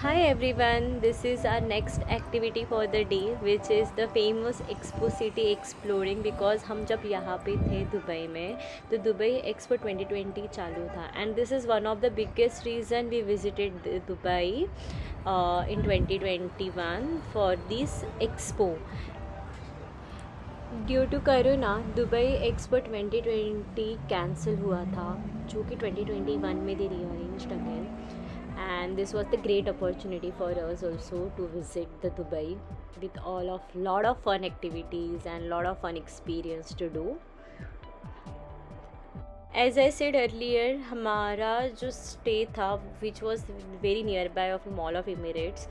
Hi everyone, this is our next activity for the day which is the famous Expo city exploring because हम जब यहाँ पे थे Dubai में तो दुबई एक्सपो 2020 चालू था and this is one of the biggest reason we visited Dubai in 2021 for this expo. Due to corona Dubai expo 2020 cancel हुआ था जो कि 2021 में they rearranged again and this was the great opportunity for us also to visit the Dubai with all of lot of fun activities and lot of fun experience to do. As I said earlier, हमारा जो stay था which was very nearby of Mall of Emirates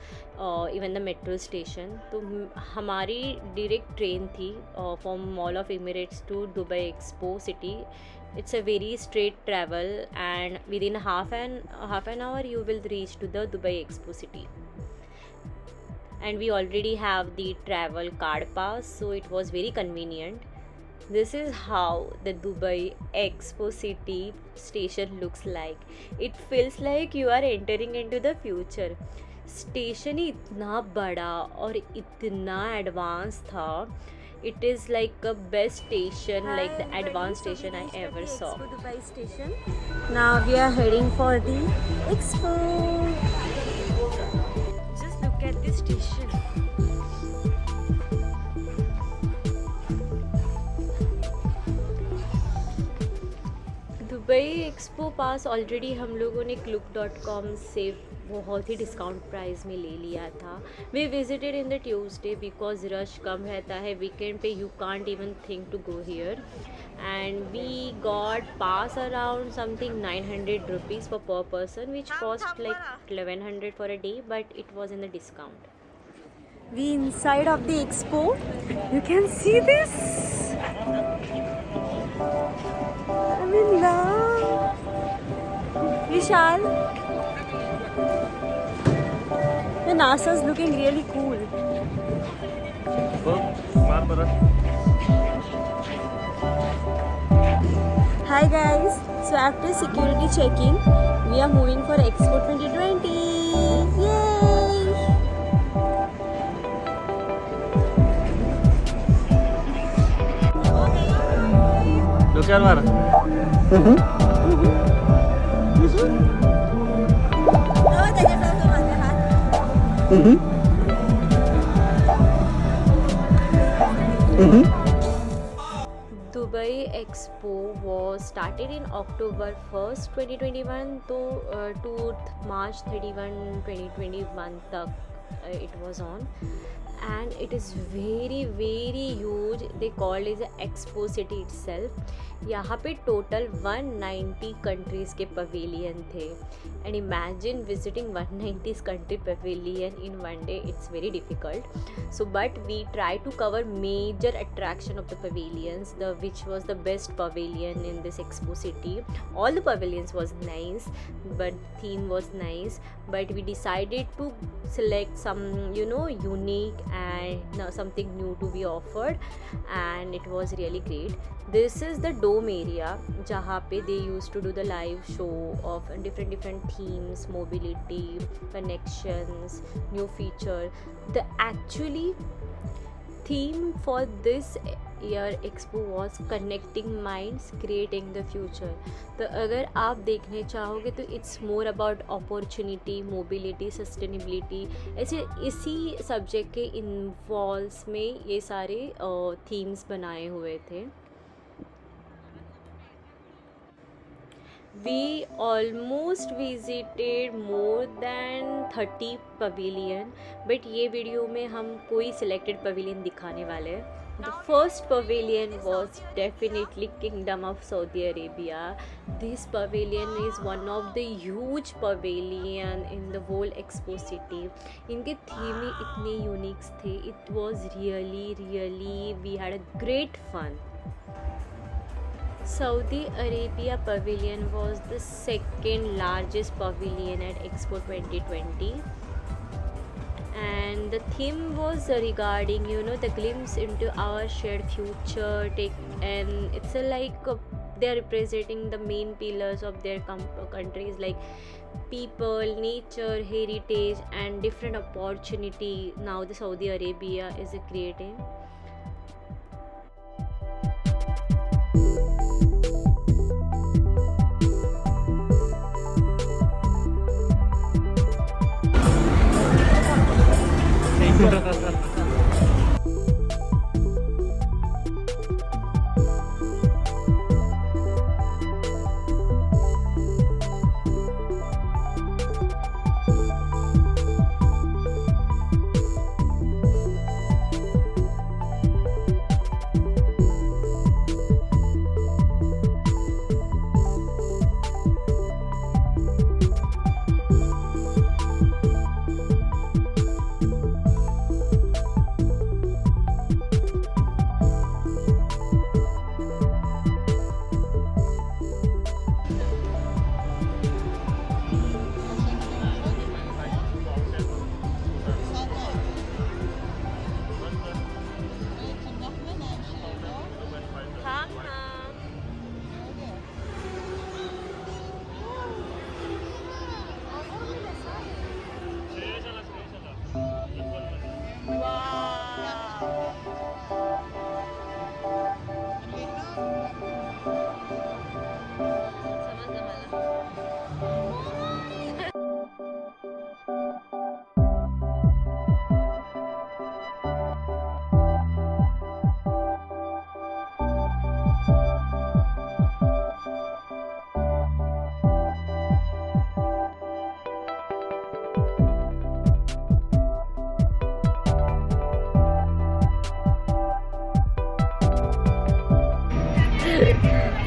even the metro station, तो हमारी direct train थी from Mall of Emirates to Dubai Expo City. It's a very straight travel and within half an hour you will reach to the Dubai Expo city. And we already have the travel card pass, so it was very convenient. This is how the Dubai Expo city station looks like. It feels like you are entering into the future. Station ही इतना बड़ा और इतना advance था. It is like a best station, like the advanced station I ever saw. Dubai station. Now we are heading for the Expo. Just look at this station. Dubai expo pass already हम लोगों ने Klook.com से बहुत ही discount price में ले लिया था. We visited in the Tuesday because rush कम रहता है. वीकेंड पे you can't even think to go here and we got pass around something 900 rupees for per person which cost like 1100 for a day, but it was in the discount. We inside of the expo. You can see this. I'm in love. Vishal. The NASA is looking really cool. Hi guys. So after security checking, we are moving for Expo 2020. Yay! Look at Mara. Dubai Expo was started in October 1st 2021 to March 31 2021 तक it was on, and it is very huge. They call it the Expo city itself. यहाँ पे total 190 countries के pavilion थे and imagine visiting 190 country pavilion in one day. It's very difficult. So but we try to cover major attraction of the pavilions which was the best pavilion in this expo city. All the pavilions was nice but theme was nice, but we decided to select some unique and something new to be offered, and it was really great. This is the dome area जहाँ पे they used to do the live show of different themes, mobility, connections, new feature. The actually theme for this year expo was connecting minds creating the future. तो अगर आप देखने चाहोगे तो it's more about opportunity, mobility, sustainability, ऐसे इसी subject के involves में ये सारे थीम्स बनाए हुए थे. We almost visited more than 30 pavilion, but ये वीडियो में हम कोई selected pavilion दिखाने वाले हैं. The first pavilion was definitely Kingdom of Saudi Arabia. This pavilion is one of the huge pavilion in the whole Expo city. इनके theme ही इतने unique थे. It was really we had a great fun. Saudi Arabia Pavilion was the second largest pavilion at Expo 2020, and the theme was regarding the glimpse into our shared future. And it's like they are representing the main pillars of their countries, like people, nature, heritage, and different opportunity now the Saudi Arabia is creating.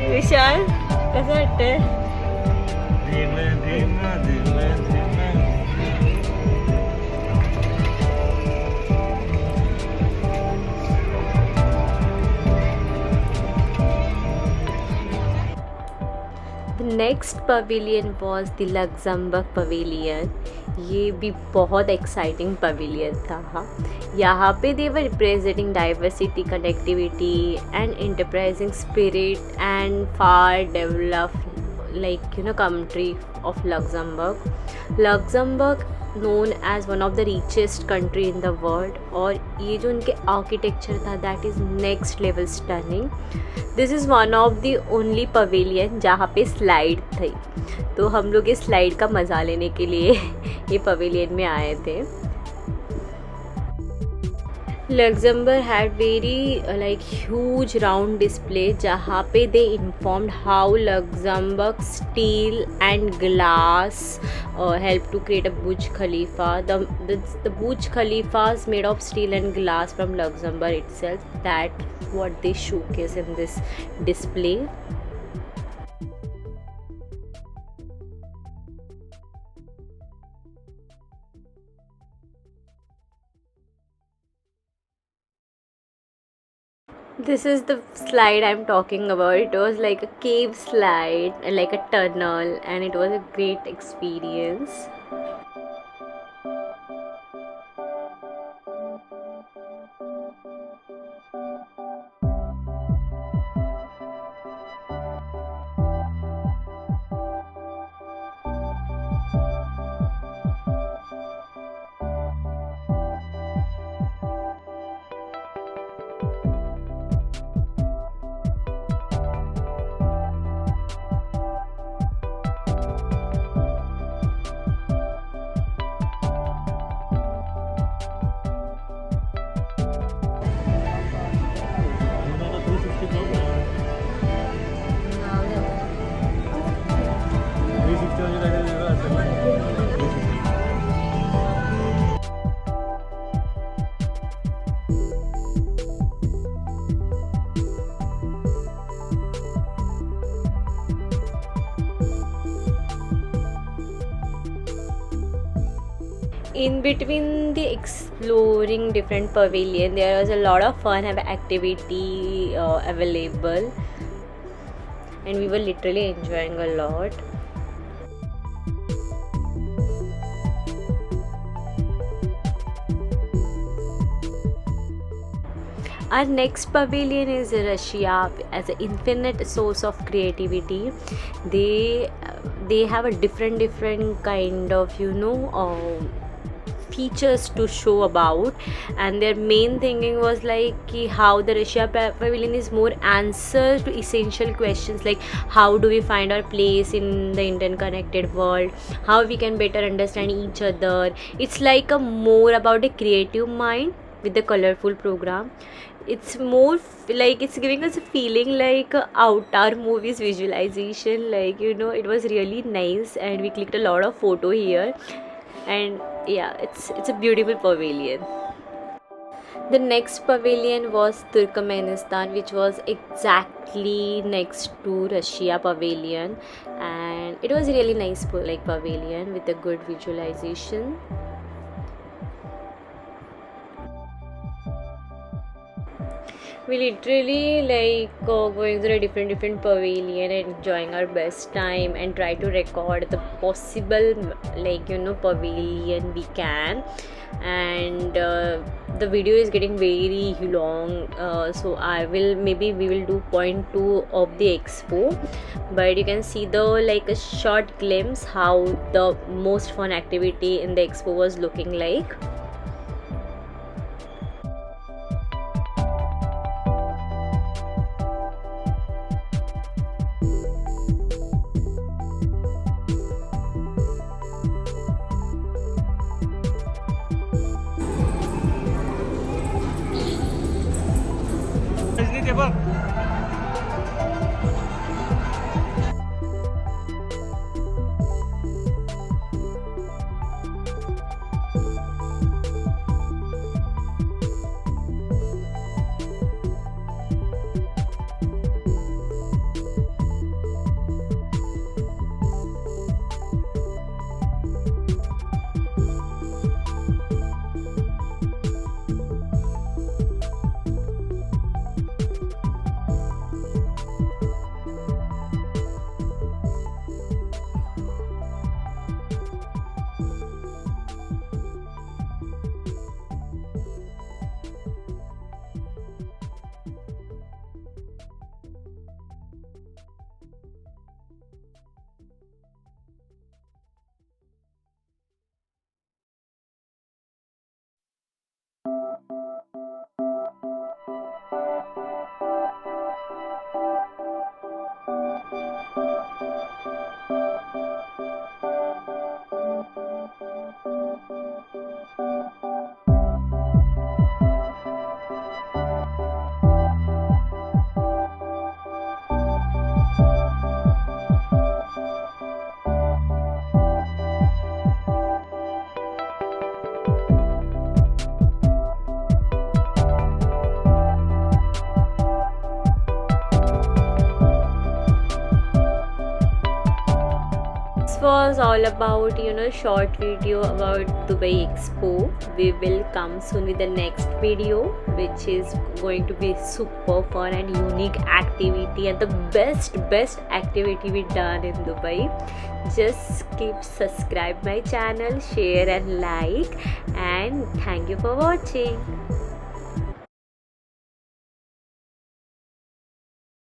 विशाल कसं वाटतंय? The next pavilion was the Luxembourg pavilion. ये भी बहुत exciting pavilion था. यहाँ पे they were representing diversity, connectivity and enterprising spirit and far developed country of Luxembourg. Luxembourg known as one of the richest country in the world, और ये जो उनके आर्किटेक्चर था that is next level stunning. This is one of the only pavilion जहाँ पे slide थी, तो हम लोग इस स्लाइड का मज़ा लेने के लिए ये पवेलियन में आए थे. Luxembourg had very huge round display जहाँ पे they informed how Luxembourg steel and glass helped to create a Burj Khalifa. The Burj Khalifa is made of steel and glass from Luxembourg itself. That's what they showcase in this display. This is the slide I'm talking about. It was like a cave slide, like a tunnel, and it was a great experience. In between the exploring different pavilion, there was a lot of fun and activity available, and we were literally enjoying a lot. Our next pavilion is Russia as an infinite source of creativity. They they have a different kind of features to show about, and their main thinking was like how the Russia pavilion is more answer to essential questions like how do we find our place in the interconnected world, how we can better understand each other. It's like a more about a creative mind with the colorful program. It's more like it's giving us a feeling like Avatar movies visualization, like it was really nice, and we clicked a lot of photo here. And yeah, it's a beautiful pavilion. The next pavilion was Turkmenistan, which was exactly next to Russia pavilion, and it was really nice like pavilion with a good visualization. We literally like going through a different pavilion and enjoying our best time and try to record the possible pavilion we can. And the video is getting very long, so we will do point 2 of the expo, but you can see the like a short glimpse how the most fun activity in the expo was looking like. Was all about short video about Dubai Expo. We will come soon with the next video, which is going to be super fun and unique activity and the best activity we done in Dubai. Just keep subscribe my channel, share and like, and thank you for watching.